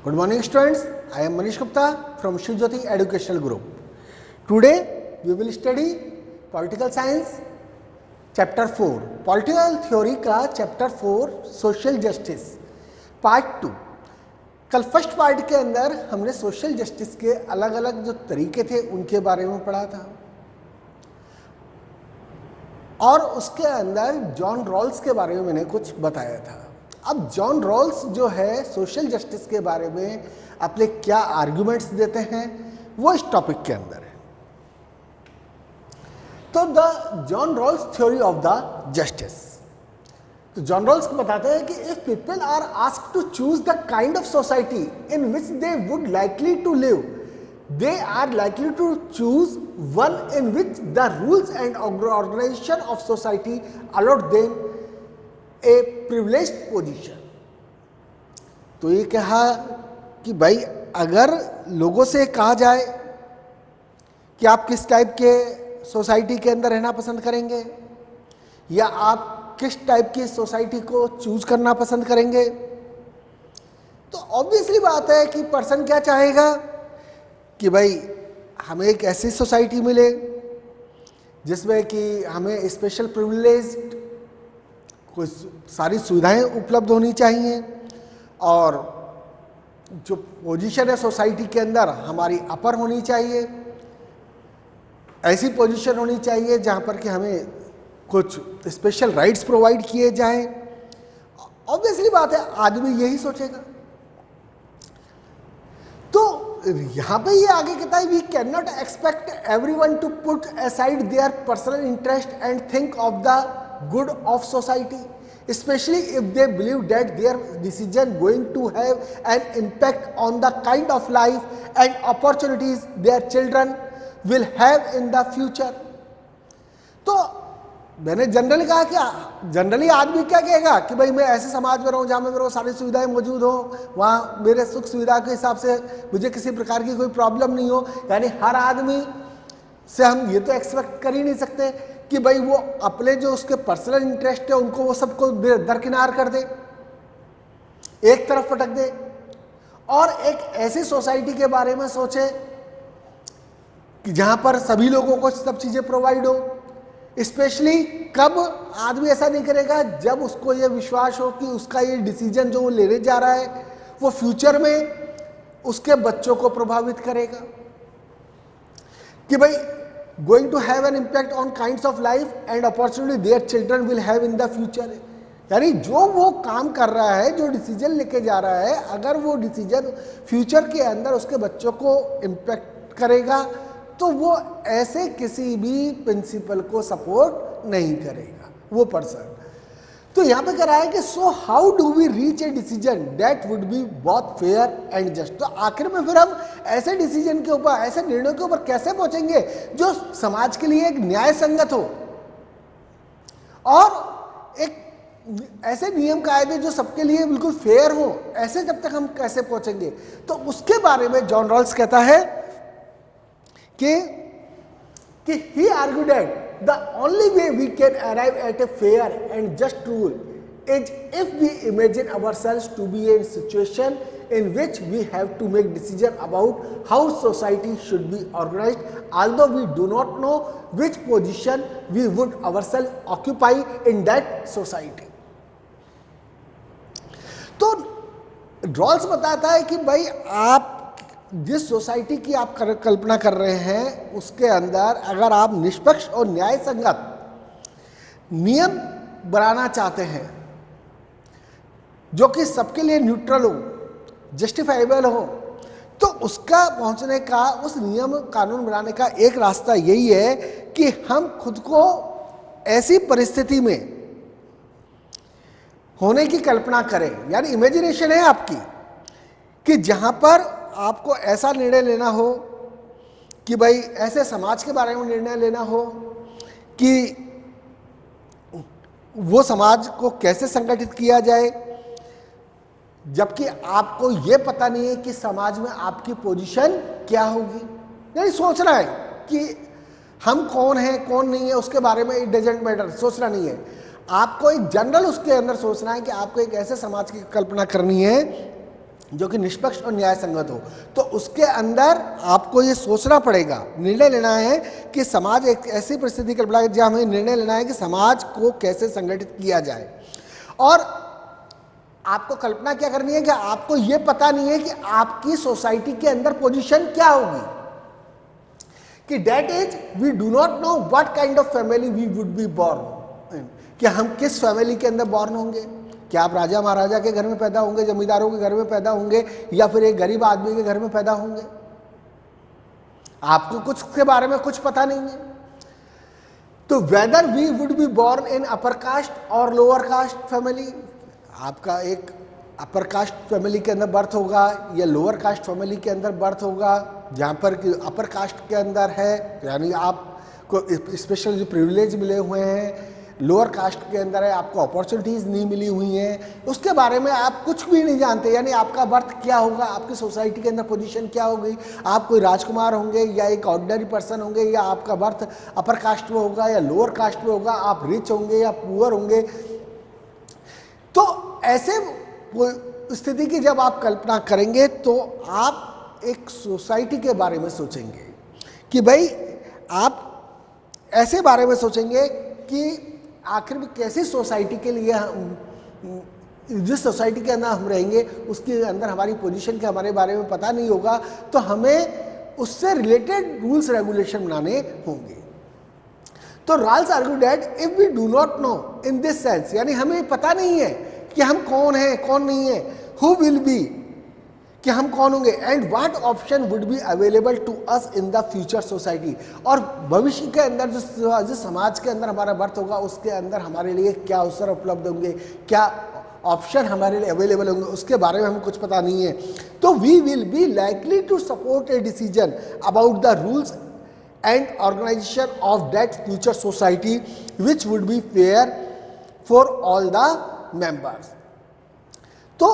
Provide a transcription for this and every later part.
Good morning students, I am Manish Gupta from Shiv Jyoti Educational Group. Today we will study Political Science Chapter 4, Political Theory का Chapter 4 Social Justice Part 2. कल first part के अंदर हमने social justice के अलग अलग जो तरीके थे उनके बारे में पढ़ा था और उसके अंदर जॉन रॉल्स के बारे में मैंने कुछ बताया था। अब जॉन रॉल्स जो है सोशल जस्टिस के बारे में अपने क्या आर्ग्यूमेंट्स देते हैं वो इस टॉपिक के अंदर है। तो the John Rawls theory of the justice, तो जॉन रॉल्स बताते हैं कि if people are asked to choose the kind of society in which they would likely to live, they are likely to choose one in which the rules and organization of society allowed them a privileged position। तो ये कहा कि भाई अगर लोगों से कहा जाए कि आप किस टाइप के सोसाइटी के अंदर रहना पसंद करेंगे या आप किस टाइप की सोसाइटी को चूज करना पसंद करेंगे, तो ऑब्वियसली बात है कि पर्सन क्या चाहेगा कि भाई हमें एक ऐसी सोसाइटी मिले जिसमें कि हमें स्पेशल प्रिविलेज्ड कुछ सारी सुविधाएं उपलब्ध होनी चाहिए और जो पोजीशन है सोसाइटी के अंदर हमारी अपर होनी चाहिए, ऐसी पोजीशन होनी चाहिए जहां पर कि हमें कुछ स्पेशल राइट्स प्रोवाइड किए जाएं। ऑब्वियसली बात है आदमी यही सोचेगा। तो यहां पे ये आगे कहता है we can not expect everyone to put aside their personal interest and think of the good of society, especially if they believe that their decision going to have an impact on the kind of life and opportunities their children will have in the future। तो मैंने generally कहा कि generally आदमी क्या कहेगा कि भाई मैं ऐसे समाज में रहूं जहां में मेरे सारी सुविधाएं मौजूद हो, वहां मेरे सुख सुविधा के हिसाब से मुझे किसी प्रकार की कोई प्रॉब्लम नहीं हो। यानी हर आदमी से हम ये तो एक्सपेक्ट कर ही नहीं सकते कि भाई वो अपने जो उसके पर्सनल इंटरेस्ट है उनको वो सबको दरकिनार कर दे, एक तरफ पटक दे और एक ऐसी सोसाइटी के बारे में सोचे कि जहां पर सभी लोगों को सब चीजें प्रोवाइड हो। स्पेशली कब आदमी ऐसा नहीं करेगा, जब उसको ये विश्वास हो कि उसका ये डिसीजन जो वो लेने जा रहा है वो फ्यूचर में उसके बच्चों को प्रभावित करेगा, कि भाई going to have an impact on kinds of life and opportunity their children will have in the future। यानी जो वो काम कर रहा है, जो डिसीजन लेके जा रहा है, अगर वो डिसीजन फ्यूचर के अंदर उसके बच्चों को इम्पैक्ट करेगा तो वो ऐसे किसी भी प्रिंसिपल को सपोर्ट नहीं करेगा वो पर्सन। तो यहां पे कह रहा है कि so how do we reach a decision that would be both fair and just. तो आखिर में फिर हम ऐसे डिसीजन के ऊपर, ऐसे निर्णयों के ऊपर कैसे पहुंचेंगे जो समाज के लिए एक न्याय संगत हो और एक ऐसे नियम कायदे जो सबके लिए बिल्कुल फेयर हो, ऐसे जब तक हम कैसे पहुंचेंगे। तो उसके बारे में जॉन रॉल्स कहता है कि he argued that the only way we can arrive at a fair and just rule is if we imagine ourselves to be in a situation in which we have to make decision about how society should be organized, although we do not know which position we would ourselves occupy in that society। तो Rawls बताता है कि भाई आप जिस society की आप कल्पना कर रहे हैं उसके अंदर अगर आप निष्पक्ष और न्याय संगत नियम बनाना चाहते हैं जो कि सबके लिए न्यूट्रल हो, जस्टिफाइबल हो, तो उसका पहुंचने का, उस नियम कानून बनाने का एक रास्ता यही है कि हम खुद को ऐसी परिस्थिति में होने की कल्पना करें। यानी इमेजिनेशन है आपकी कि जहां पर आपको ऐसा निर्णय लेना हो कि भाई ऐसे समाज के बारे में निर्णय लेना हो कि वो समाज को कैसे संगठित किया जाए, जबकि आपको ये पता नहीं है कि समाज में आपकी पोजीशन क्या होगी। यानी सोचना है कि हम कौन हैं कौन नहीं है उसके बारे में इट डजंट मैटर, सोचना नहीं है। आपको एक जनरल उसके अंदर सोचना है कि आपको एक ऐसे समाज की कल्पना करनी है जो कि निष्पक्ष और न्याय संगत हो, तो उसके अंदर आपको ये सोचना पड़ेगा, निर्णय लेना है कि समाज एक ऐसी परिस्थिति कल्पना है जहाँ हमें निर्णय लेना है कि समाज को कैसे संगठित किया जाए। और आपको कल्पना क्या करनी है कि आपको ये पता नहीं है कि आपकी सोसाइटी के अंदर पोजीशन क्या होगी, कि that is we do not know what kind of family we would be born, कि हम किस फैमिली के अंदर बॉर्न होंगे। क्या आप राजा महाराजा के घर में पैदा होंगे, जमींदारों के घर में पैदा होंगे, या फिर एक गरीब आदमी के घर में पैदा होंगे? आपको कुछ के बारे में कुछ पता नहीं है। तो whether we would be born in upper caste और लोअर कास्ट फैमिली, आपका एक अपर कास्ट फैमिली के अंदर बर्थ होगा या लोअर कास्ट फैमिली के अंदर बर्थ होगा, जहाँ पर कि अपर कास्ट के अंदर है यानी आपको स्पेशल जो प्रिविलेज मिले हुए हैं, लोअर कास्ट के अंदर है आपको अपॉर्चुनिटीज़ नहीं मिली हुई हैं, उसके बारे में आप कुछ भी नहीं जानते। यानी आपका बर्थ क्या होगा, आपकी सोसाइटी के अंदर पोजीशन क्या होगी, आप कोई राजकुमार होंगे या एक ऑर्डिनरी पर्सन होंगे, या आपका बर्थ अपर कास्ट में होगा या लोअर कास्ट में होगा, आप रिच होंगे या पुअर होंगे। तो ऐसे स्थिति की जब आप कल्पना करेंगे तो आप एक सोसाइटी के बारे में सोचेंगे कि भाई आप ऐसे बारे में सोचेंगे कि आखिर में कैसी सोसाइटी के लिए हम, जिस सोसाइटी के अंदर हम रहेंगे उसके अंदर हमारी पोजीशन के हमारे बारे में पता नहीं होगा, तो हमें उससे रिलेटेड रूल्स रेगुलेशन बनाने होंगे। तो Rawls argue that if we do not know in this sense, यानी हमें पता नहीं है कि हम कौन हैं कौन नहीं है, हु विल बी, कि हम कौन होंगे, and what option would be available to us in the future society, और भविष्य के अंदर जिस समाज के अंदर हमारा बर्थ होगा उसके अंदर हमारे लिए क्या अवसर उपलब्ध होंगे, क्या ऑप्शन हमारे लिए अवेलेबल होंगे, उसके बारे में हमें कुछ पता नहीं है। तो we will be likely to support a decision about the rules and organisation of that future society which would be fair for all the members. तो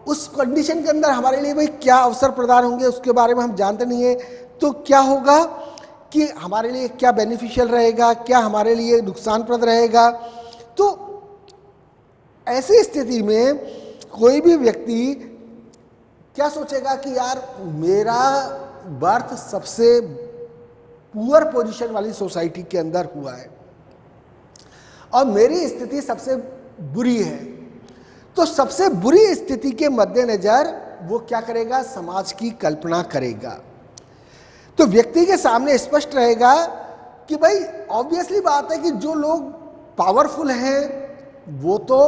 उस कंडीशन के अंदर हमारे लिए भाई क्या अवसर प्रदान होंगे उसके बारे में हम जानते नहीं है, तो क्या होगा कि हमारे लिए क्या बेनिफिशियल रहेगा, क्या हमारे लिए नुकसानप्रद रहेगा। तो ऐसी स्थिति में कोई भी व्यक्ति क्या सोचेगा कि यार मेरा बर्थ सबसे पुअर पोजीशन वाली सोसाइटी के अंदर हुआ है और मेरी स्थिति सबसे बुरी है, तो सबसे बुरी स्थिति के मद्देनजर वो क्या करेगा, समाज की कल्पना करेगा। तो व्यक्ति के सामने स्पष्ट रहेगा कि भाई ऑब्वियसली बात है कि जो लोग पावरफुल हैं वो तो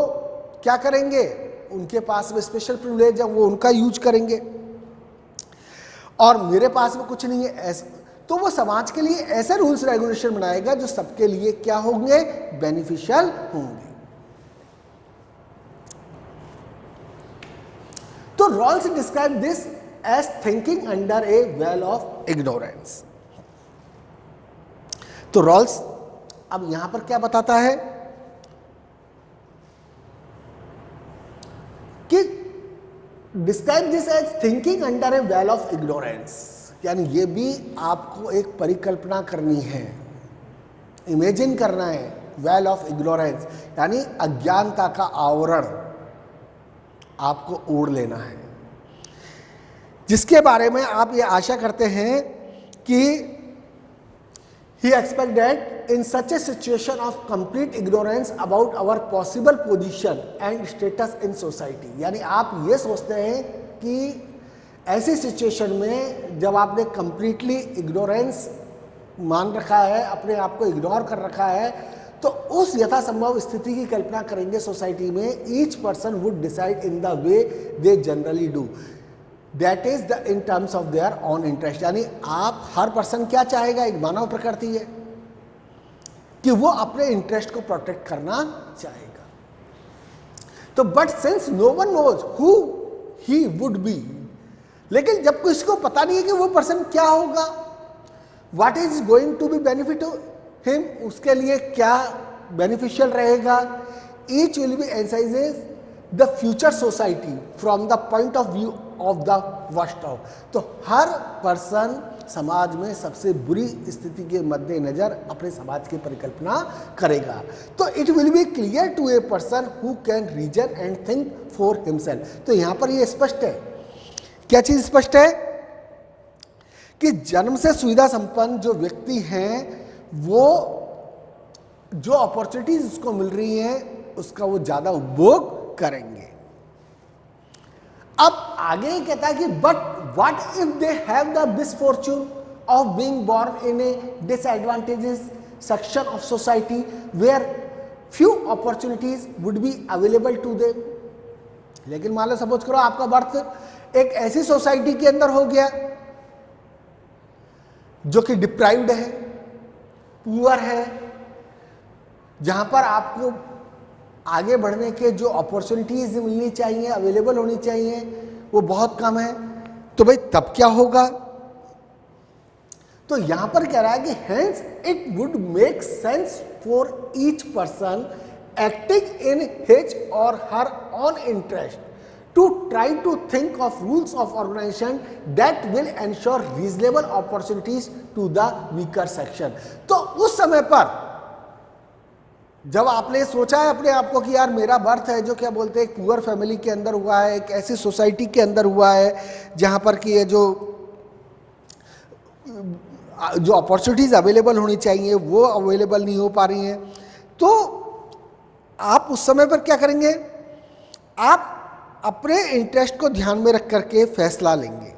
क्या करेंगे, उनके पास में स्पेशल प्रिविलेज है वो उनका यूज करेंगे, और मेरे पास में कुछ नहीं है ऐसा, तो वो समाज के लिए ऐसे रूल्स रेगुलेशन बनाएगा जो सबके लिए क्या होंगे, बेनिफिशियल होंगे। तो Rawls describe this as thinking under a veil of ignorance. तो रॉल्स अब यहां पर क्या बताता है कि describe this as thinking under a veil of ignorance, यानी ये भी आपको एक परिकल्पना करनी है, इमेजिन करना है, वेल ऑफ इग्नोरेंस यानी अज्ञानता का आवरण आपको ओढ़ लेना है, जिसके बारे में आप ये आशा करते हैं कि he expect that in such a situation of complete ignorance about our possible position and status in society, यानी आप ये सोचते हैं कि ऐसी सिचुएशन में जब आपने कंप्लीटली इग्नोरेंस मान रखा है, अपने आप को इग्नोर कर रखा है, तो उस यथासंभव स्थिति की कल्पना करेंगे सोसाइटी में, each person would decide in the way they generally do, that is the in terms of their on interest, यानी आप हर पर्सन क्या चाहेगा, एक मानव प्रकृति है कि वो अपने इंटरेस्ट को प्रोटेक्ट करना चाहेगा। तो but since no one knows who he would be, लेकिन जब किसी को पता नहीं है कि वो पर्सन क्या होगा, what is going to be benefit to him, उसके लिए क्या बेनिफिशियल रहेगा, each will be emphasises the future society from the point of view of the worst of, तो हर पर्सन समाज में सबसे बुरी स्थिति के मद्देनजर अपने समाज की परिकल्पना करेगा। तो it will be clear to a person who can reason and think for himself. तो यहाँ पर ये स्पष्ट है क्या चीज स्पष्ट है कि जन्म से सुविधा संपन्न जो व्यक्ति हैं वो जो अपॉर्चुनिटीज उसको मिल रही हैं उसका वो ज्यादा उपभोग करेंगे। अब आगे ही कहता है कि but what if they have the misfortune of being born in a disadvantages section of society where few opportunities would be available to them. लेकिन मान लो सपोज करो आपका बर्थ एक ऐसी सोसाइटी के अंदर हो गया जो कि डिप्राइव्ड है, पुअर है, जहां पर आपको आगे बढ़ने के जो अपॉर्चुनिटीज मिलनी चाहिए, अवेलेबल होनी चाहिए, वो बहुत कम है। तो भाई तब क्या होगा? तो यहां पर कह रहा है कि hence it would make sense for each person acting in his और her own interest to try to think of rules of organization that will ensure reasonable opportunities to the weaker section। तो उस समय पर जब आपने सोचा है अपने आप को कि यार मेरा बर्थ है जो क्या बोलते हैं एक पुअर फैमिली के अंदर हुआ है, एक ऐसी सोसाइटी के अंदर हुआ है जहां पर कि ये जो अपॉर्चुनिटीज अवेलेबल होनी चाहिए वो अवेलेबल नहीं हो पा रही हैं, तो आप उस समय पर क्या करेंगे? आप अपने इंटरेस्ट को ध्यान में रख करके फैसला लेंगे।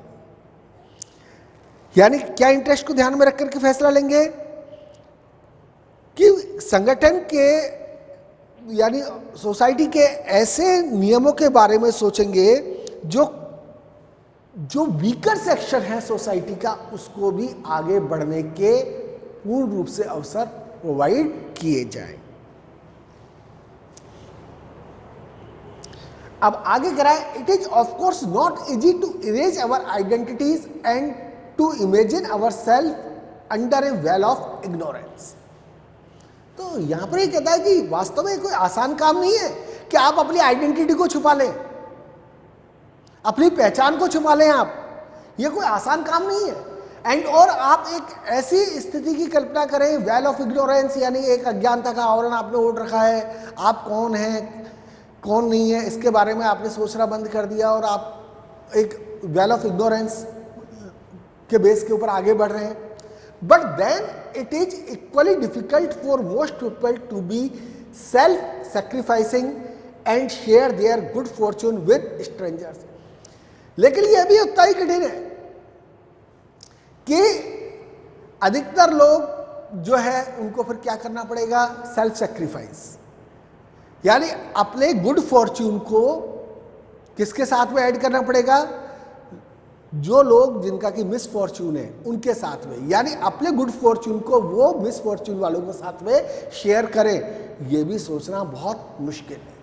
यानी क्या इंटरेस्ट को ध्यान में रख करके फैसला लेंगे? कि संगठन के यानी सोसाइटी के ऐसे नियमों के बारे में सोचेंगे जो वीकर सेक्शन है सोसाइटी का उसको भी आगे बढ़ने के पूर्ण रूप से अवसर प्रोवाइड किए जाए। अब आगे कह रहा है it is of course not easy to erase our identities and to imagine our self under a veil of ignorance. तो यहां पर ये कहता है कि वास्तव में कोई आसान काम नहीं है कि आप अपनी आइडेंटिटी को छुपा लें, अपनी पहचान को छुपा लें। आप ये कोई आसान काम नहीं है। एंड और आप एक ऐसी स्थिति की कल्पना करें वेल ऑफ इग्नोरेंस, यानी एक अज्ञानता का आवरण आपने ओढ़ रखा है, आप कौन हैं कौन नहीं है इसके बारे में आपने सोचना बंद कर दिया और आप एक वेल ऑफ इग्नोरेंस के बेस के ऊपर आगे बढ़ रहे हैं। But then it is equally difficult for most people to be self sacrificing and share their good fortune with strangers. लेकिन यह भी उतना ही कठिन है कि अधिकतर लोग जो है उनको फिर क्या करना पड़ेगा? सेल्फ सैक्रिफाइस, यानी अपने गुड फॉर्च्यून को किसके साथ में ऐड करना पड़ेगा? जो लोग जिनका कि मिस फॉर्च्यून है उनके साथ में, यानी अपने गुड फॉर्च्यून को वो मिस फॉर्च्यून वालों के साथ में शेयर करें। ये भी सोचना बहुत मुश्किल है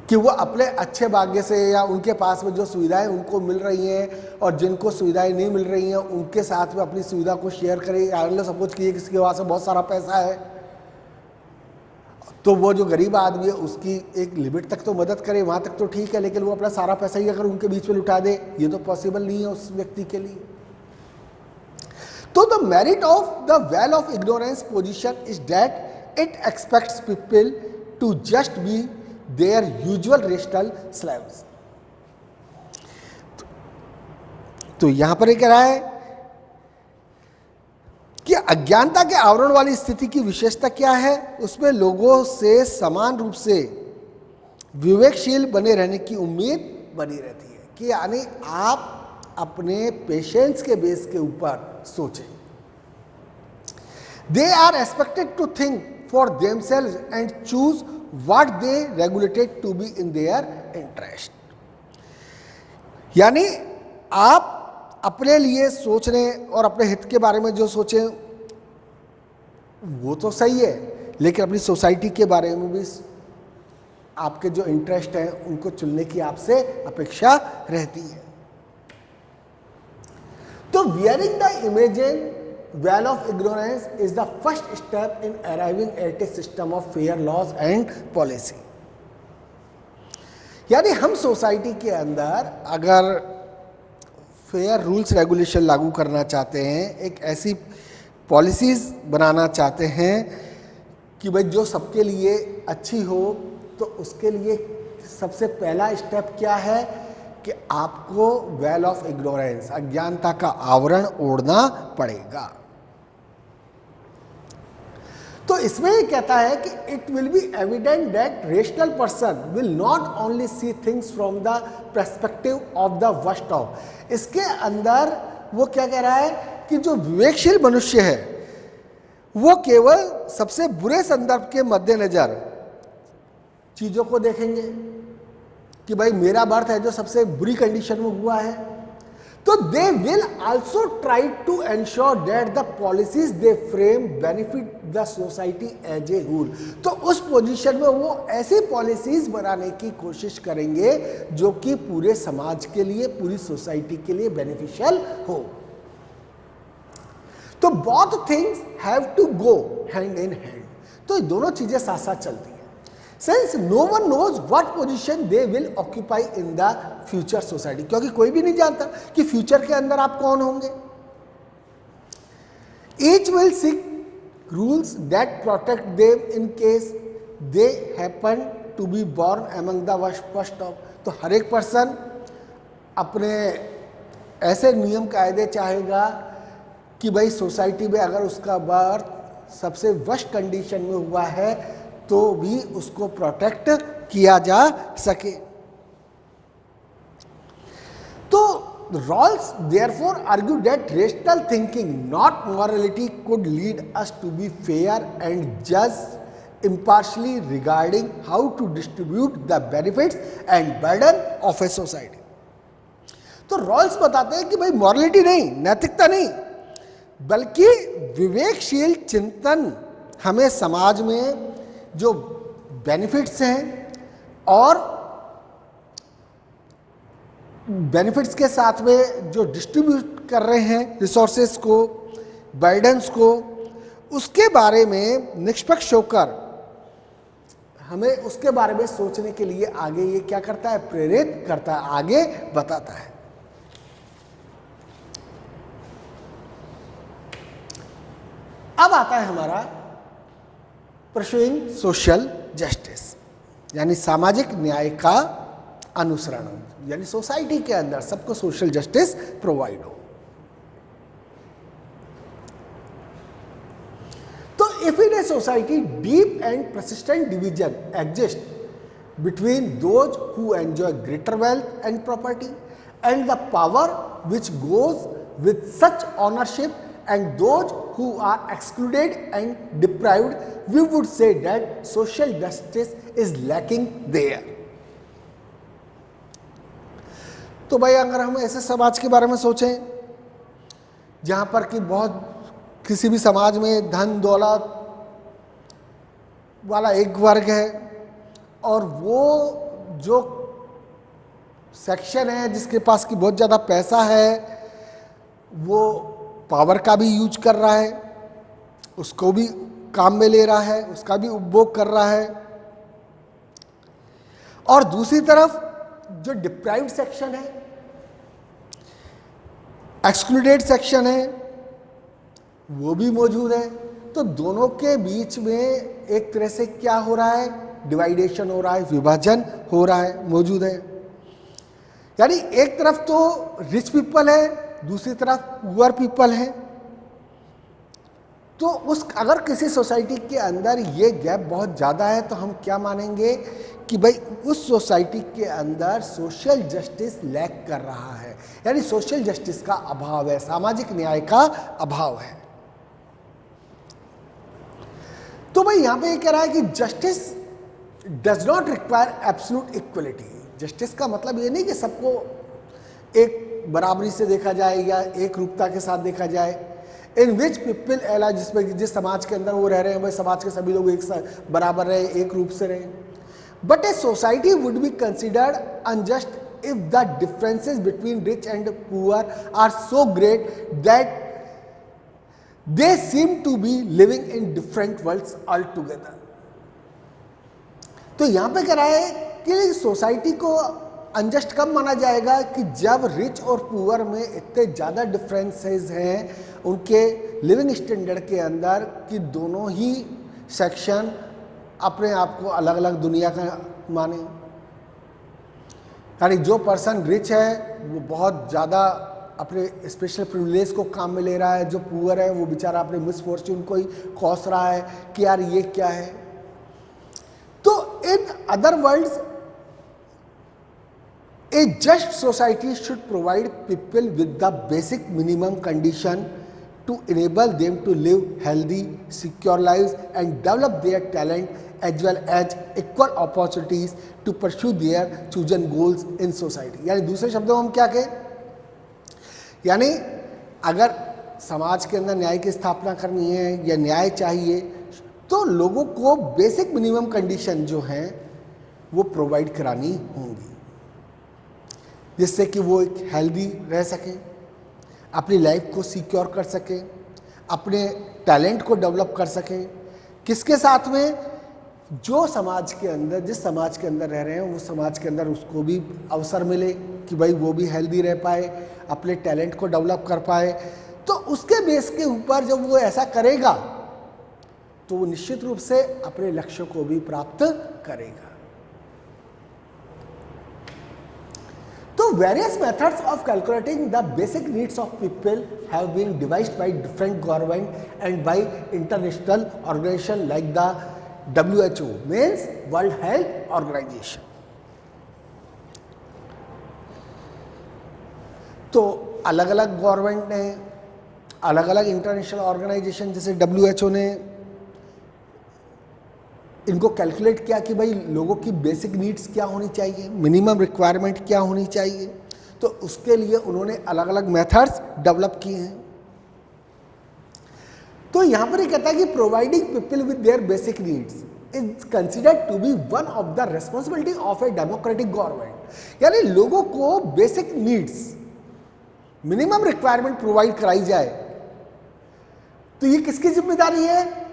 कि वो अपने अच्छे भाग्य से या उनके पास में जो सुविधाएं उनको मिल रही हैं और जिनको सुविधाएं नहीं मिल रही हैं उनके साथ में अपनी सुविधा को शेयर करें। सपोज कीजिए किसी के पास में बहुत सारा पैसा है तो वो जो गरीब आदमी है उसकी एक लिमिट तक तो मदद करे, वहां तक तो ठीक है, लेकिन वो अपना सारा पैसा ही अगर उनके बीच में लुटा दे ये तो पॉसिबल नहीं है उस व्यक्ति के लिए। तो the merit of the veil of ignorance position is that it expects people to just be their usual rational slaves. तो यहां पर ये कह रहा है कि अज्ञानता के आवरण वाली स्थिति की विशेषता क्या है? उसमें लोगों से समान रूप से विवेकशील बने रहने की उम्मीद बनी रहती है कि यानी आप अपने पेशेंस के बेस के ऊपर सोचें। They are expected to think for themselves and choose what they regulated to be in their interest. यानी आप अपने लिए सोचने और अपने हित के बारे में जो सोचें वो तो सही है, लेकिन अपनी सोसाइटी के बारे में भी आपके जो इंटरेस्ट है उनको चुनने की आपसे अपेक्षा रहती है। तो wearing the imagine veil of ignorance is the first step in arriving at a system of fair laws and policy. यानी हम सोसाइटी के अंदर अगर फेयर रूल्स रेगुलेशन लागू करना चाहते हैं, एक ऐसी पॉलिसीज बनाना चाहते हैं कि भाई जो सबके लिए अच्छी हो, तो उसके लिए सबसे पहला स्टेप क्या है कि आपको वेल ऑफ इग्नोरेंस, अज्ञानता का आवरण ओढ़ना पड़ेगा। तो इसमें ये कहता है कि it will B evident that rational person will not only see things from the perspective of the worst of. इसके अंदर वो क्या कह रहा है कि जो विवेकशील मनुष्य है वो केवल सबसे बुरे संदर्भ के मद्देनजर चीजों को देखेंगे कि भाई मेरा बर्थ है जो सबसे बुरी कंडीशन में हुआ है, तो they will also try to ensure that the policies they frame benefit the society as a whole. तो उस पोजीशन में वो ऐसी पॉलिसीज बनाने की कोशिश करेंगे जो कि पूरे समाज के लिए, पूरी सोसाइटी के लिए बेनिफिशियल हो। तो both things have to go hand in hand, तो ये दोनों चीजें साथ साथ चलती हैं। Since no one knows what position they will occupy in the future society, क्योंकि कोई भी नहीं जानता कि फ्यूचर के अंदर आप कौन होंगे। Each will seek rules that protect them in case they happen to be born among the worst of। तो हर एक पर्सन अपने ऐसे नियम कायदे चाहेगा कि भाई सोसाइटी में अगर उसका बर्थ सबसे वर्स्ट कंडीशन में हुआ है तो भी उसको प्रोटेक्ट किया जा सके। तो Rawls therefore argue that rational thinking not morality could lead us to be fair and जज impartially regarding how to distribute the benefits and burden of a society. तो रॉल्स बताते हैं कि भाई मॉरलिटी नहीं, नैतिकता नहीं, बल्कि विवेकशील चिंतन हमें समाज में जो बेनिफिट्स हैं और बेनिफिट्स के साथ में जो डिस्ट्रीब्यूट कर रहे हैं रिसोर्सेस को, बर्डन्स को, उसके बारे में निष्पक्ष होकर हमें उसके बारे में सोचने के लिए आगे ये क्या करता है, प्रेरित करता है, आगे बताता है। अब आता है हमारा परस्यूइंग सोशल जस्टिस, यानी सामाजिक न्याय का अनुसरण, यानी सोसाइटी के अंदर सबको सोशल जस्टिस प्रोवाइड हो। तो if in a society deep and persistent division exist between those who enjoy greater wealth and property and the power which goes with such ownership and those who are excluded and deprived, we would say that social justice is lacking there। तो भाई अगर हम ऐसे समाज के बारे में सोचें जहां पर कि बहुत किसी भी समाज में धन दौलत वाला एक वर्ग है और वो जो सेक्शन है जिसके पास की बहुत ज़्यादा पैसा है वो पावर का भी यूज कर रहा है, उसको भी काम में ले रहा है, उसका भी उपभोग कर रहा है, और दूसरी तरफ जो डिप्राइव्ड सेक्शन है, एक्सक्लूडेड सेक्शन है, वो भी मौजूद है। तो दोनों के बीच में एक तरह से क्या हो रहा है, डिवाइडेशन हो रहा है, विभाजन हो रहा है, मौजूद है। यानी एक तरफ तो रिच पीपल है, दूसरी तरफ पुअर पीपल है। तो उस अगर किसी सोसाइटी के अंदर ये गैप बहुत ज़्यादा है तो हम क्या मानेंगे कि भाई उस सोसाइटी के अंदर सोशल जस्टिस लैक कर रहा है, यानी सोशल जस्टिस का अभाव है, सामाजिक न्याय का अभाव है। तो भाई यहां पे ये कह रहा है कि justice does not require absolute equality. Justice का मतलब ये नहीं कि सबको एक बराबरी से देखा जाए या एक रूपता के साथ देखा जाए। इन विच पीपल एलाइव, जिसमें जिस समाज के अंदर वो रह रहे हैं वह समाज के सभी लोग एक बराबर रहे, एक रूप से रहे। But a society would be considered unjust if the differences between rich and poor are so great that they seem to be living in different worlds all together. तो यहां पे कह रहा है कि सोसाइटी को अनजस्ट कब माना जाएगा कि जब रिच और पुअर में इतने ज़्यादा डिफरेंसेस हैं उनके लिविंग स्टैंडर्ड के अंदर कि दोनों ही सेक्शन अपने आप को अलग अलग दुनिया का माने। यानी जो पर्सन रिच है वो बहुत ज़्यादा अपने स्पेशल प्रिविलेज को काम में ले रहा है, जो पुअर है वो बेचारा अपने मिसफॉर्च्यून को ही कोस रहा है कि यार ये क्या है। तो इन other words a just society should provide people with the basic minimum condition to enable them to live healthy, secure lives and develop their talent as well as equal opportunities to pursue their chosen goals in society। यानी दूसरे शब्दों में हम क्या कहें, यानी अगर समाज के अंदर न्याय की स्थापना करनी है या न्याय चाहिए तो लोगों को बेसिक मिनिमम कंडीशन जो हैं वो प्रोवाइड करानी होंगी, जिससे कि वो एक हेल्दी रह सकें, अपनी लाइफ को सिक्योर कर सकें, अपने टैलेंट को डेवलप कर सकें। किसके साथ में, जो समाज के अंदर, जिस समाज के अंदर रह रहे हैं उस समाज के अंदर उसको भी अवसर मिले कि भाई वो भी हेल्दी रह पाए, अपने टैलेंट को डेवलप कर पाए। तो उसके बेस के ऊपर जब वो ऐसा करेगा तो वो निश्चित रूप से अपने लक्ष्य को भी प्राप्त करेगा। So various methods of calculating the basic needs of people have been devised by different government and by international organizations like the WHO, means World Health Organization। तो अलग अलग गवर्नमेंट ने, अलग अलग इंटरनेशनल ऑर्गेनाइजेशन जैसे WHO ने इनको calculate किया कि भाई लोगों की बेसिक नीड्स क्या होनी चाहिए, मिनिमम रिक्वायरमेंट क्या होनी चाहिए। तो उसके लिए उन्होंने अलग अलग मेथड्स डेवलप किए हैं। तो यहां पर ये कहता है कि providing people with their basic needs is considered to be one of the responsibility of a democratic government. यानी लोगों को basic needs, minimum requirement provide कराई जाए, तो ये किसकी जिम्मेदारी है,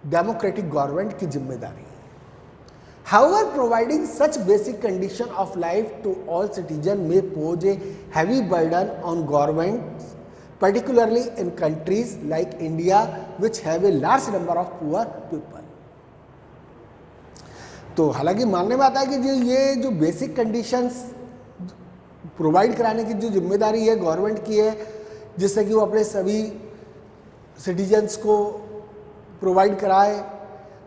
डेमोक्रेटिक गवर्नमेंट की जिम्मेदारी है। However, providing such basic condition of life to all citizens may pose a heavy burden on governments, particularly in countries like India, which have a large number of poor people। तो हालांकि मानने में आता है कि ये जो बेसिक कंडीशंस प्रोवाइड कराने की जो जिम्मेदारी है गवर्नमेंट की है, जिससे कि वो अपने सभी सिटीजन्स को प्रोवाइड कराए,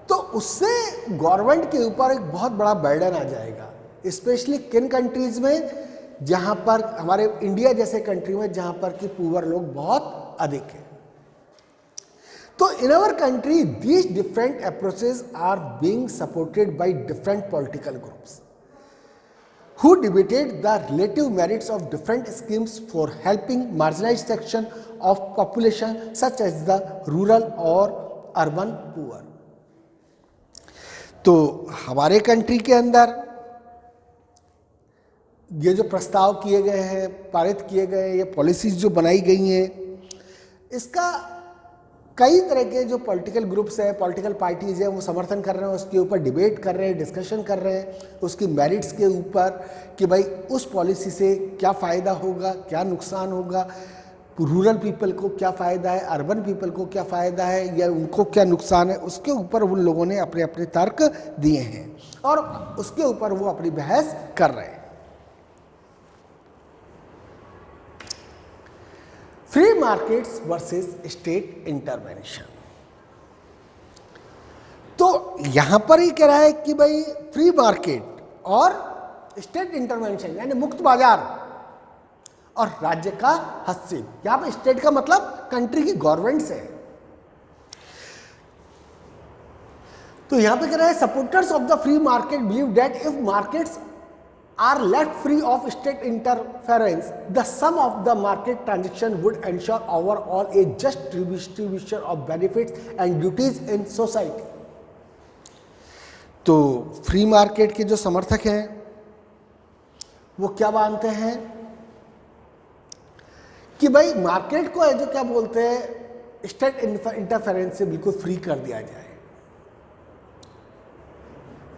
तो उससे गवर्नमेंट के ऊपर एक बहुत बड़ा बर्डन आ जाएगा, स्पेशली किन कंट्रीज में, जहां पर हमारे इंडिया जैसे कंट्री में जहां पर कि पुअर लोग बहुत अधिक हैं। तो in our country these different approaches are being supported by different political groups who debated the relative merits of different schemes for helping marginalized section of population such as the rural or urban poor। तो हमारे country के अंदर ये जो प्रस्ताव किए गए हैं, पारित किए गए, ये पॉलिसीज जो बनाई गई हैं, इसका कई तरह के जो पॉलिटिकल ग्रुप्स हैं, पॉलिटिकल पार्टीज हैं, वो समर्थन कर रहे हैं, उसके ऊपर डिबेट कर रहे हैं, डिस्कशन कर रहे हैं उसकी मेरिट्स के ऊपर कि भाई उस पॉलिसी से क्या फ़ायदा होगा, क्या नुकसान होगा, रूरल पीपल को क्या फ़ायदा है, अर्बन पीपल को क्या फ़ायदा है या उनको क्या नुकसान है। उसके ऊपर उन लोगों ने अपने अपने तर्क दिए हैं और उसके ऊपर वो अपनी बहस कर रहे हैं। Free markets versus state intervention. तो यहां पर ही कह रहा है कि भाई फ्री मार्केट और स्टेट इंटरवेंशन यानी मुक्त बाजार और राज्य का हस्तक्षेप। यहां पर स्टेट का मतलब कंट्री की गवर्नमेंट से। तो यहां पे कह रहा है supporters of the free market believe that if markets are left free of state interference, the sum of the market transaction would ensure overall a just distribution of benefits and duties in society। तो free market के जो समर्थक हैं वो क्या मानते हैं कि भाई मार्केट को जो क्या बोलते हैं स्टेट इंटरफेरेंस से बिल्कुल फ्री कर दिया जाए,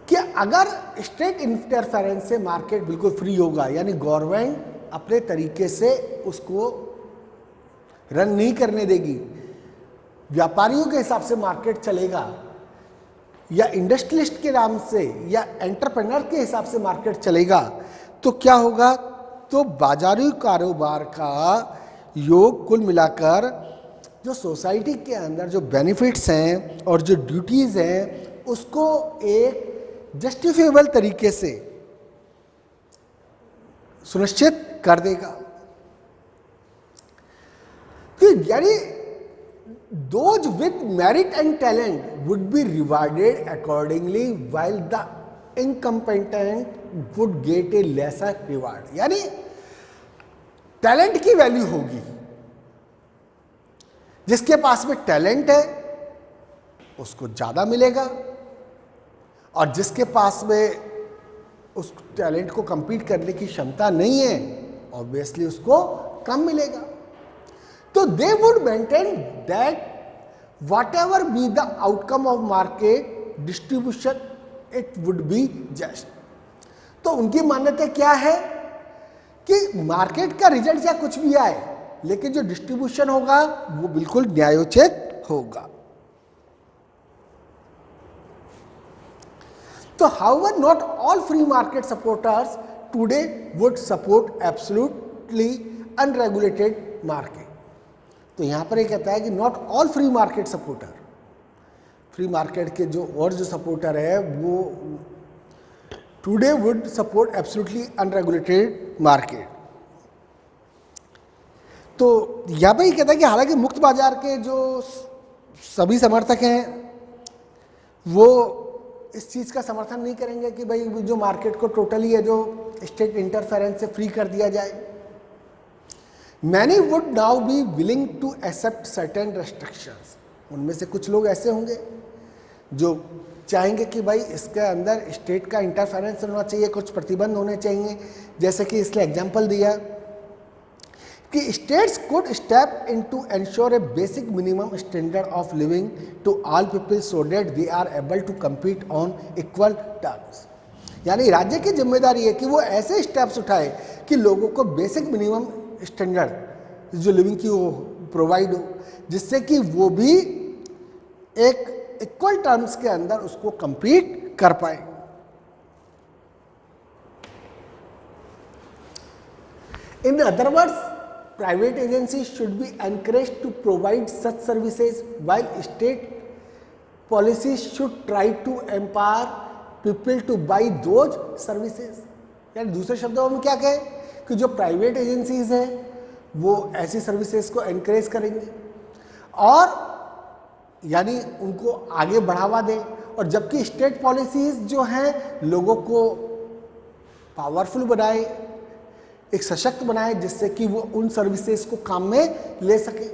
कि अगर स्टेट इंटरफेरेंस से मार्केट बिल्कुल फ्री होगा यानी गवर्नमेंट अपने तरीके से उसको रन नहीं करने देगी, व्यापारियों के हिसाब से मार्केट चलेगा या इंडस्ट्रियलिस्ट के नाम से या एंटरप्रेन्योर के हिसाब से मार्केट चलेगा, तो क्या होगा, तो बाजारी कारोबार का योग कुल मिलाकर जो सोसाइटी के अंदर जो बेनिफिट्स हैं और जो ड्यूटीज़ हैं उसको एक जस्टिफिएबल तरीके से सुनिश्चित कर देगा। कि यानी those with merit and talent would be rewarded accordingly while the incompetent would get a lesser reward। यानी टैलेंट की वैल्यू होगी, जिसके पास में टैलेंट है उसको ज्यादा मिलेगा और जिसके पास में उस टैलेंट को कंपीट करने की क्षमता नहीं है ऑब्वियसली उसको कम मिलेगा। तो they would maintain that what ever be the outcome of market distribution it would be just. तो उनकी मान्यता क्या है कि मार्केट का रिजल्ट या कुछ भी आए लेकिन जो डिस्ट्रीब्यूशन होगा वो बिल्कुल न्यायोचित होगा। तो however not all free market supporters today would support absolutely unregulated market। तो यहां पर ये कहता है कि not all free market supporter, free market के जो और जो सपोर्टर है वो today would support absolutely unregulated market. तो यहां पर ये कहता है कि हालांकि मुक्त बाजार के जो सभी समर्थक हैं वो इस चीज का समर्थन नहीं करेंगे कि भाई जो मार्केट को टोटली है जो स्टेट इंटरफेरेंस से फ्री कर दिया जाए। Many would now be willing to accept certain restrictions। उनमें से कुछ लोग ऐसे होंगे जो चाहेंगे कि भाई इसके अंदर स्टेट का इंटरफेरेंस होना चाहिए, कुछ प्रतिबंध होने चाहिए। जैसे कि इसलिए एग्जांपल दिया कि states could step in to ensure a basic minimum standard of living to all people so that they are able to compete on equal terms। यानी राज्य की जिम्मेदारी है कि वो ऐसे स्टेप्स उठाए कि लोगों को बेसिक मिनिमम स्टैंडर्ड जो लिविंग की वो प्रोवाइड हो, जिससे कि वो भी एक इक्वल टर्म्स के अंदर उसको कंपीट कर पाए। In other words private agency should be encourage to provide such services while state policy should try to empower people to buy those services. यानी दूसरे शब्दों में क्या कहें कि जो प्राइवेट एजेंसीज हैं वो ऐसी सर्विसेज को एनकरेज करेंगे और यानी उनको आगे बढ़ावा दें, और जबकि स्टेट पॉलिसीज जो हैं लोगों को पावरफुल बनाए, एक सशक्त बनाए, जिससे कि वो उन सर्विसेज को काम में ले सके।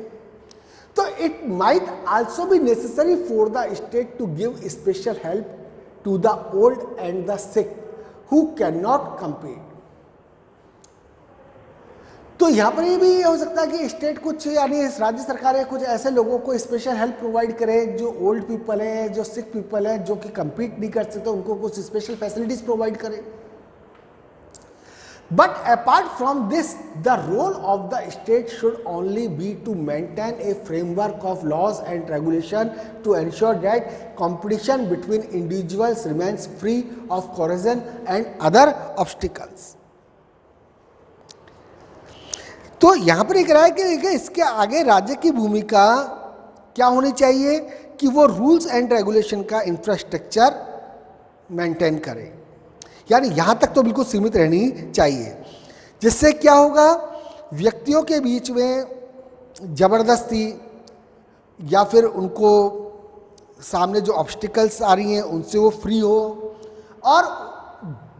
तो it might also be necessary for the state to give special help to the old and the sick who can not compete. तो यहाँ पर ये भी हो सकता है कि स्टेट कुछ यानी राज्य सरकारें कुछ ऐसे लोगों को स्पेशल हेल्प प्रोवाइड करें जो ओल्ड पीपल हैं, जो सिक पीपल हैं, जो कि compete नहीं कर सकते, उनको कुछ स्पेशल फैसिलिटीज प्रोवाइड करें। But apart from this the role of the state should only be to maintain a framework of laws and regulation to ensure that competition between individuals remains free of coercion and other obstacles. तो यहां पर एक राय कि इसके आगे राज्य की भूमिका क्या होनी चाहिए कि वो रूल्स एंड रेगुलेशन का इंफ्रास्ट्रक्चर मेंटेन करे, यानी यहां तक तो बिल्कुल सीमित रहनी चाहिए, जिससे क्या होगा व्यक्तियों के बीच में जबरदस्ती या फिर उनको सामने जो ऑब्स्टिकल्स आ रही हैं उनसे वो फ्री हो और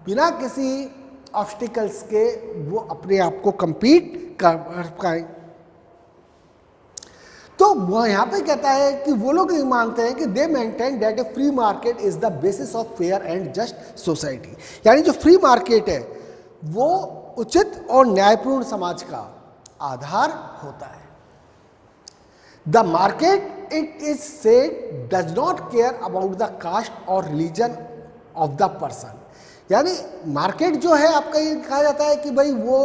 बिना किसी ऑब्स्टिकल्स के वो अपने आप को कंपीट कर पाए। तो वो यहां पे कहता है कि वो लोग ये मानते हैं कि दे maintain that A free market is the basis of fair and just society. यानी जो फ्री मार्केट है वो उचित और न्यायपूर्ण समाज का आधार होता है। The market it is said does not care about the caste और रिलीजन ऑफ द पर्सन। यानी मार्केट जो है आपका ये कहा जाता है कि भाई वो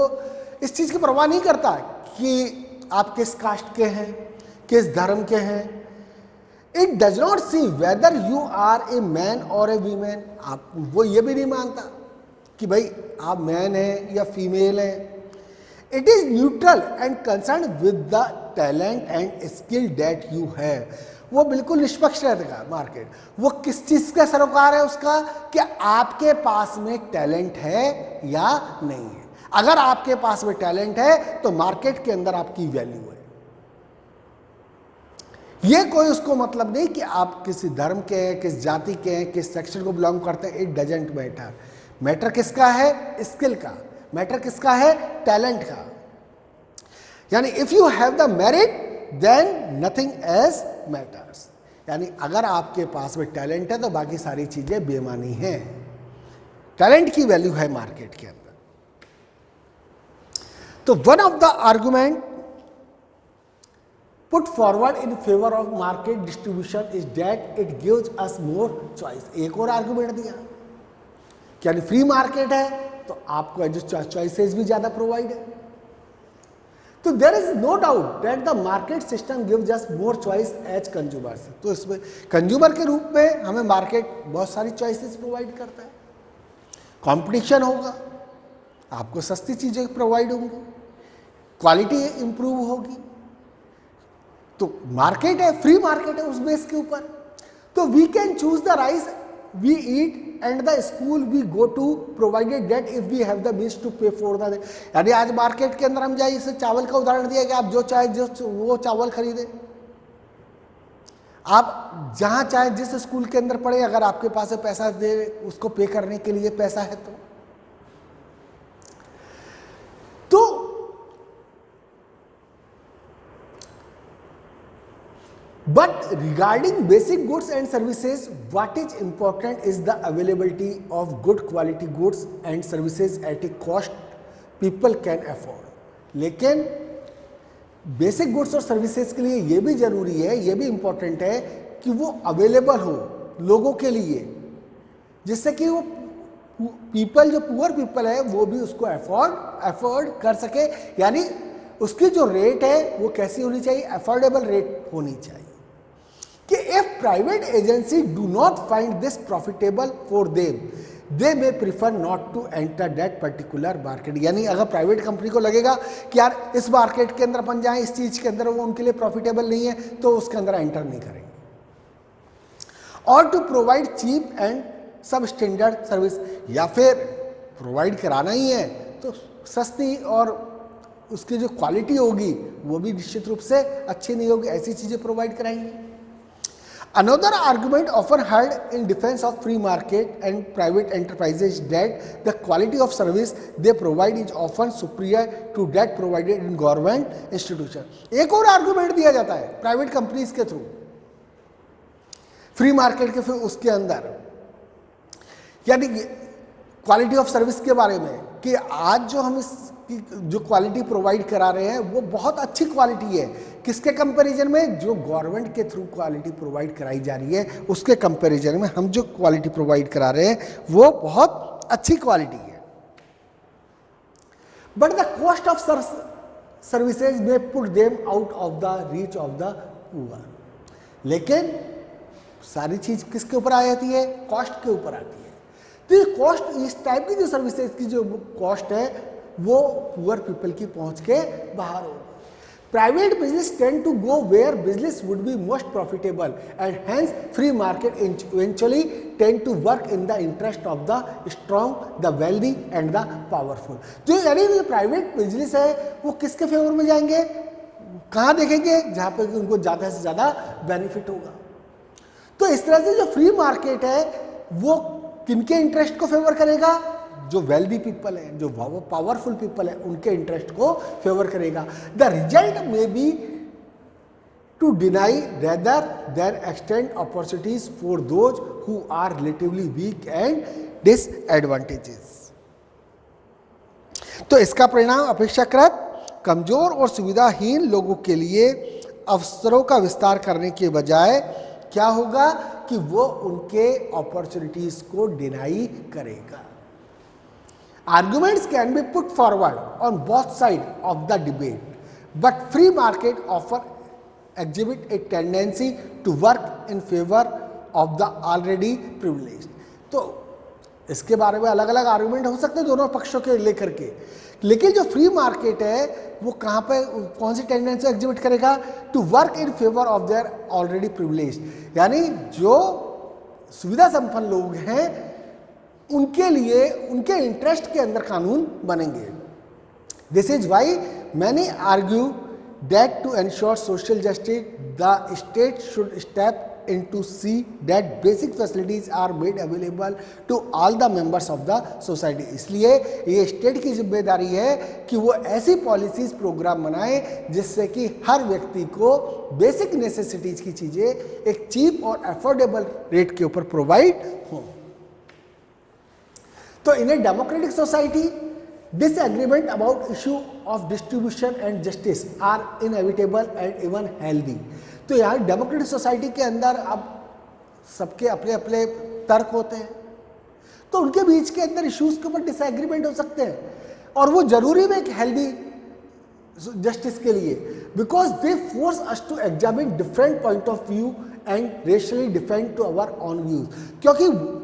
इस चीज की परवाह नहीं करता कि आप किस कास्ट के हैं, किस धर्म के हैं। It does not see whether you are a man और ए वीमेन। आप वो ये भी नहीं मानता कि भाई आप मैन है या फीमेल है। It is neutral and concern with the talent and skill that you have. वो बिल्कुल निष्पक्ष रहेगा मार्केट। वो किस चीज का सरोकार है उसका, कि आपके पास में टैलेंट है या नहीं है। अगर आपके पास में टैलेंट है तो मार्केट के अंदर आपकी वैल्यू है। ये कोई उसको मतलब नहीं कि आप किसी धर्म के हैं, किस जाति के हैं, किस सेक्शन को बिलोंग करते हैं। It doesn't matter. मैटर किसका है, स्किल का। मैटर किसका है, टैलेंट का। यानी if you have the merit then nothing else matters. यानी अगर आपके पास में टैलेंट है तो बाकी सारी चीजें बेमानी हैं। टैलेंट की वैल्यू है मार्केट के अंदर। तो one of the argument put forward in favor of market distribution is that it gives us more choice। एक और आर्गुमेंट दिया कि यानी फ्री मार्केट है तो आपको जो चॉइसेस भी ज्यादा प्रोवाइड है। तो there is no doubt that the market system gives us more choice as consumers. तो इसमें कंज्यूमर के रूप में हमें मार्केट बहुत सारी चॉइसेस प्रोवाइड करता है। कंपटीशन होगा, आपको सस्ती चीजें प्रोवाइड होंगी, क्वालिटी इंप्रूव होगी। तो मार्केट है, फ्री मार्केट है उस बेस के ऊपर। तो we can choose the rice we eat and the school we go to provided that if we have the means to pay for the. यानी आज मार्केट के अंदर हम जाइए, जैसे चावल का उदाहरण दिया कि आप जो चाहे जो वो चावल खरीदे। आप जहां चाहे जिस स्कूल के अंदर पढ़े, अगर आपके पास पैसा दे, उसको पे करने के लिए पैसा है तो but regarding basic goods and services, what is important is the availability of good quality goods and services at a cost people can afford। लेकिन बेसिक गुड्स और सर्विसेज के लिए ये भी जरूरी है, ये भी इंपॉर्टेंट है कि वो अवेलेबल हो लोगों के लिए, जिससे कि वो पीपल, जो पुअर पीपल है, वो भी उसको अफोर्ड कर सके। यानी उसकी जो रेट है वो कैसी होनी चाहिए, अफोर्डेबल रेट होनी चाहिए। कि if private agency do not find this profitable for them, they may prefer not to enter that particular market। यानी अगर प्राइवेट कंपनी को लगेगा कि यार इस मार्केट के अंदर अपन जाएं, इस चीज के अंदर वो उनके लिए प्रॉफिटेबल नहीं है, तो उसके अंदर एंटर नहीं करेंगे। और टू प्रोवाइड चीप एंड सब स्टैंडर्ड सर्विस, या फिर प्रोवाइड कराना ही है तो सस्ती और उसकी जो क्वालिटी होगी वो भी निश्चित रूप से अच्छी नहीं होगी, ऐसी चीजें प्रोवाइड कराएंगे। Another argument often heard in defense of free market and private enterprises is that the quality of service they provide is often superior to that provided in government institution। एक और आर्गुमेंट दिया जाता है private companies के through free market के फिर उसके अंदर, यानी क्वालिटी ऑफ सर्विस के बारे में, कि आज जो हम जो क्वालिटी प्रोवाइड करा रहे हैं वो बहुत अच्छी क्वालिटी है। किसके कंपैरिजन में, जो गवर्नमेंट के थ्रू क्वालिटी प्रोवाइड कराई जा रही है उसके कंपैरिजन में हम जो क्वालिटी प्रोवाइड करा रहे हैं वो बहुत अच्छी क्वालिटी है। But the cost of services may put them out of the reach of the poor. लेकिन सारी चीज किसके ऊपर आ जाती है, कॉस्ट के ऊपर आती है। तो ये कॉस्ट, इस टाइप की जो सर्विसेज की जो कॉस्ट है वो पुअर पीपल की पहुंच के बाहर होगी। Private business tend to go where business would be most profitable and hence free market eventually tend to work in the interest of the strong, the wealthy and the powerful. जो यानी जो private business है वो किसके favour में जाएंगे, कहाँ देखेंगे, जहाँ पे उनको ज़्यादा से ज़्यादा बेनिफिट होगा। तो इस तरह से जो फ्री मार्केट है वो किनके इंटरेस्ट को फेवर करेगा, जो वेल्दी पीपल है, जो पावरफुल पीपल है, उनके इंटरेस्ट को फेवर करेगा। The result may be to deny rather than extend opportunities for those who are relatively weak and disadvantages. तो इसका परिणाम अपेक्षाकृत कमजोर और सुविधाहीन लोगों के लिए अवसरों का विस्तार करने के बजाय क्या होगा कि वो उनके अपॉर्चुनिटीज को डिनाई करेगा। Arguments can be put forward on both sides of the debate, but free market often exhibit a tendency to work in favor of the already privileged। तो इसके बारे में अलग अलग आर्गुमेंट हो सकते हैं दोनों पक्षों के लेकर के, लेकिन जो फ्री मार्केट है वो कहाँ पे कौन सी टेंडेंसी एग्जिबिट करेगा? To work in favour of their already privilege, यानी जो सुविधा संपन्न लोग हैं उनके लिए उनके इंटरेस्ट के अंदर कानून बनेंगे। This is why many argue that to ensure social justice the state should step in to see that basic facilities are made available to all the members of the society। इसलिए ये state की जिम्मेदारी है कि वो ऐसी policies programme बनाए जिससे कि हर व्यक्ति को बेसिक नेसेसिटीज की चीजें एक चीप और अफोर्डेबल रेट के ऊपर प्रोवाइड हो। तो in a democratic society disagreement about issue of distribution and justice are inevitable and even healthy। तो यार डेमोक्रेटिक सोसाइटी के अंदर अब सबके अपने अपने तर्क होते हैं, तो उनके बीच के अंदर इश्यूज के ऊपर डिसएग्रीमेंट हो सकते हैं, और वो जरूरी है कि हेल्दी जस्टिस के लिए, because they force us to examine different point of view and rationally defend to our own views. क्योंकि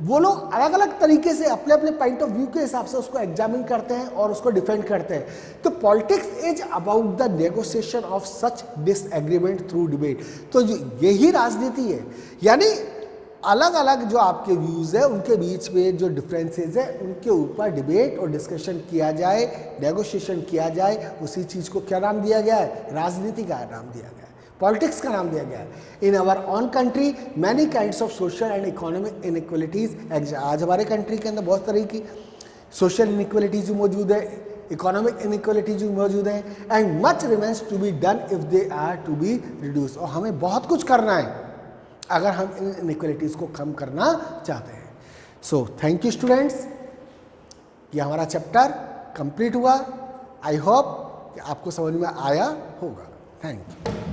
वो लोग अलग अलग तरीके से अपने अपने पॉइंट ऑफ व्यू के हिसाब से उसको एग्जामिन करते हैं और उसको डिफेंड करते हैं। तो politics is about the negotiation of such disagreement through debate. तो यही राजनीति है, यानी अलग अलग जो आपके व्यूज है उनके बीच में जो डिफरेंसेस है उनके ऊपर डिबेट और डिस्कशन किया जाए, नेगोशिएशन किया जाए। उसी चीज को क्या नाम दिया गया है? राजनीति का नाम दिया गया है, पॉलिटिक्स का नाम दिया गया है। In our own country many kinds of social and economic inequalities, आज हमारे कंट्री के अंदर बहुत तरह की सोशल इनइक्वलिटीज मौजूद है, इकोनॉमिक इनइक्वलिटीज मौजूद है, and much remains to be done if they are to be reduce. और हमें बहुत कुछ करना है अगर हम इन इनइक्वलिटीज को कम करना चाहते हैं। सो थैंक यू स्टूडेंट्स, ये हमारा चैप्टर कंप्लीट हुआ। आई होप कि आपको समझ में आया होगा। Thank you.